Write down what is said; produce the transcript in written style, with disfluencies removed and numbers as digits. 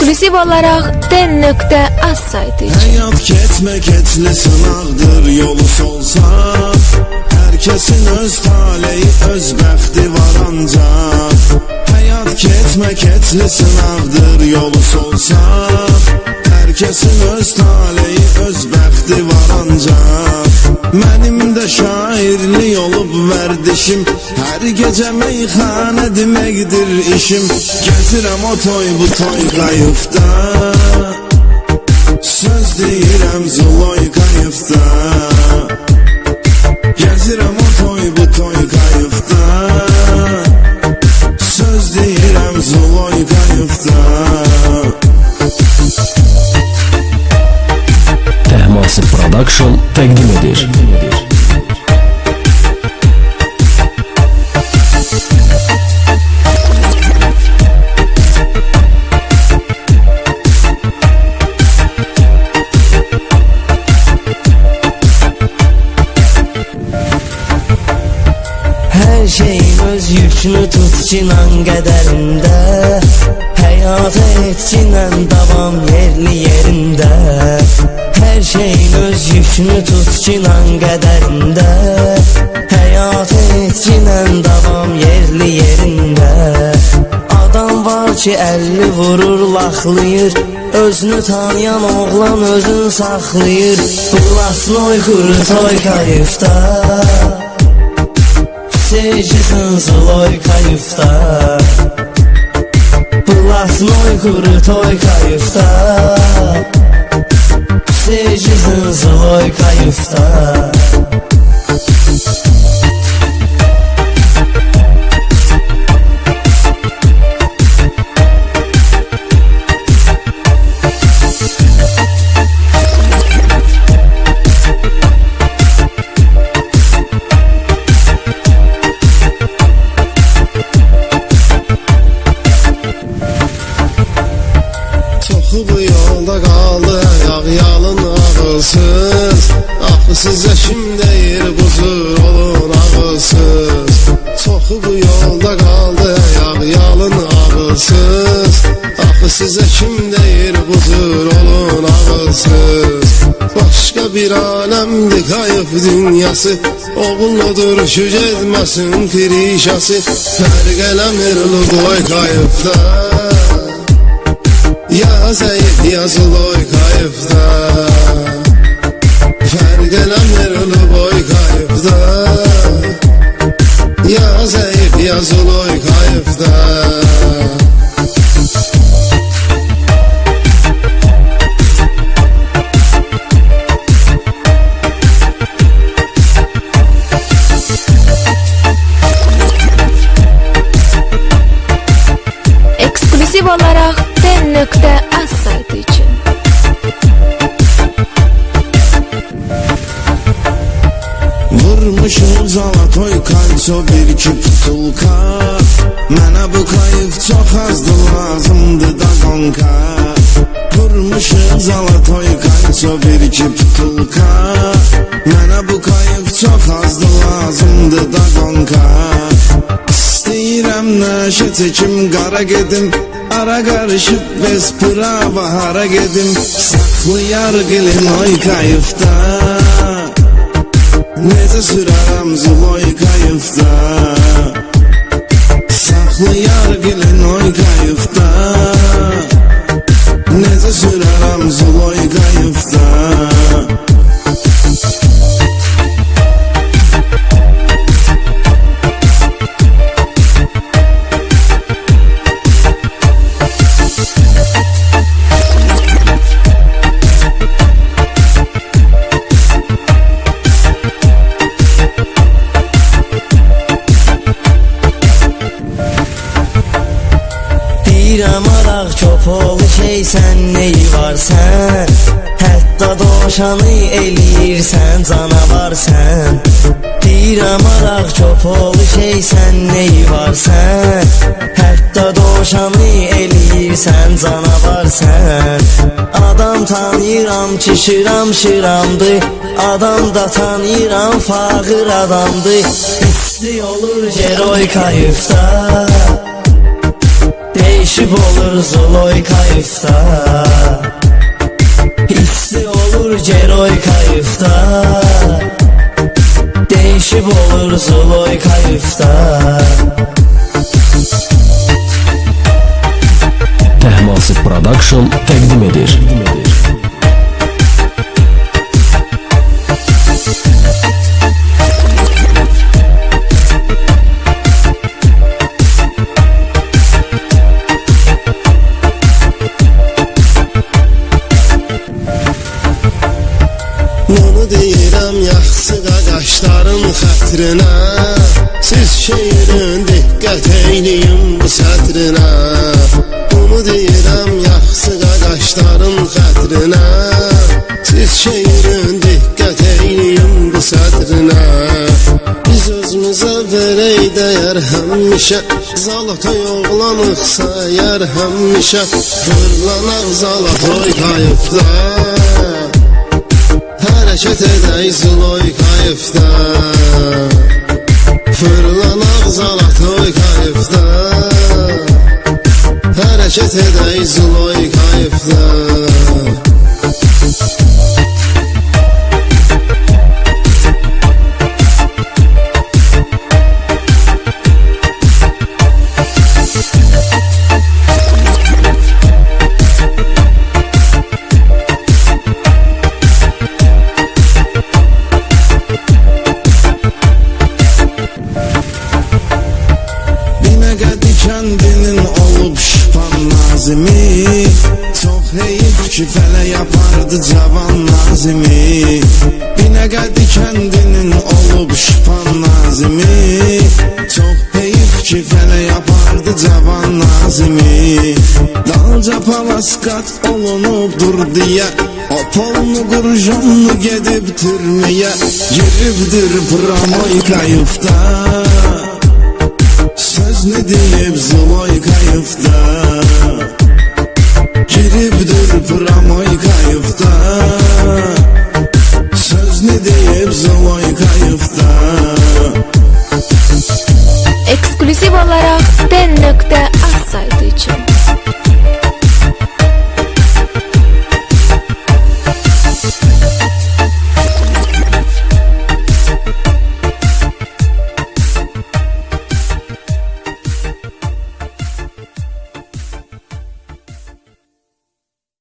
Ekskluziv olaraq den.az saytı için. Həyat keçmə-keçli sınaqdır, yolu solsaq. Hər kəsin öz taleyi, öz bəxti var ancaq. Həyat keçmə-keçli sınaqdır, yolu solsaq. Hər kəsin öz taleyi, öz bəxti var ancaq. Mənim də şairlik olub vərdişim, hər gecə meyxanə deməkdir işim. Gəzirəm o toy bu toy qayıfda, söz deyirəm Zuloy qayıfda. Gəzirəm o toy bu toy qayıfda, söz deyirəm Zuloy qayıfda. Təhmasib Production təqdim edir. Hər şeyin öz yükünü tut cinan qədərində, həyata etkinən davam yerli yerində. Hər şeyin öz yükünü tut cinan qədərində, həyata etkinən davam yerli yerində. Adam var ki 50 vurur laxlayır, özünü tanıyan oğlan özün saxlayır. Bulasnoy kuru toy kayıfda, Sejizin Zuloy kayıfda. Bulasnoy kuru toy kayıfda, Sejizin Zuloy kayıfda. Bu yolda qaldı ayaq yalın ağılsız. Axı sizə kim deyir buzur olun ağılsız. Çoxu bu yolda qaldı ayaq yalın ağılsız. Axı sizə kim deyir buzur olun ağılsız. Başqa bir aləmdir qayıb dünyası, oğulludur şu gezməsin pirişası. Hər qələm erli qoy qayıbda, ya Zeyid ya Zuloy kayıfda. Fergelem erli boy kayıfda, ya Zeyid ya Zuloy kayıfda. Ekskluziv olaraq den.az saytı için. Vurmuşum Zalatoy kalço bir iki putulka. Mənə bu kayıf çox azdı, lazımdı da qonka. Vurmuşum Zalatoy kalço bir iki putulka. Mənə bu kayıf çox azdı, lazımdı da qonka. İstəyirəm nəşə çəkim qara gedim, ara qarışıb bez prava hara gedim. Saxlayar qilin oy kayıfda, necə sürərəm Zuloy kayıfda. Saxlayar qilin oy kayıfda, necə sürərəm Zuloy kayıfda. Deyirəm araq köpoğlu şey sən neyi var sən, hətta doşanı eləyirsən canavar sən. Deyirəm araq köpoğlu şey sən neyi var sən, hətta doşanı eləyirsən canavar sən. Adam tanıyıram ki şıram şıramdır, adam da tanıyıram fağır adamdır. İsti olur Jeroy kayıfda, Değişib olur Zloy kayıfda, hissi olur Geroy kayıfda. Değişib olur Zloy kayıfda. Təhmasib Production təqdim edir. Onu deyirəm yaxşı qaqaşların xətrinə, siz şeirin diqqət eyləyin bu sətrinə. Onu deyirəm yaxşı qaqaşların xətrinə, siz şeirin diqqət eyləyin bu sətrinə. Biz özümüzə verək dəyər həmişə, Zalatoy oğlanıqsa yer həmişə, fırlanaq Zalatoy kayıfda. Hərəkət edək Zloy kayıfda, fırlanaq Zalatoy kayıfda. Hərəkət edək Zloy kayıfda. Kendinin olup şıpan nazimi, çok heyif ki fələ yapardı cavan nazimi. Binə qədi kendinin olup şıpan nazimi, çok heyif ki fələ yapardı cavan nazimi. Dalca palaskat olunubdur diye, o polnu qurjonlu gedib türməyə, giribdir pramoy kayıfda. Söz ne deyib Zloy kayıfda, giribdir pramoy kayıfda. Söz ne deyib Zloy kayıfda. Ekskluziv olaraq TNT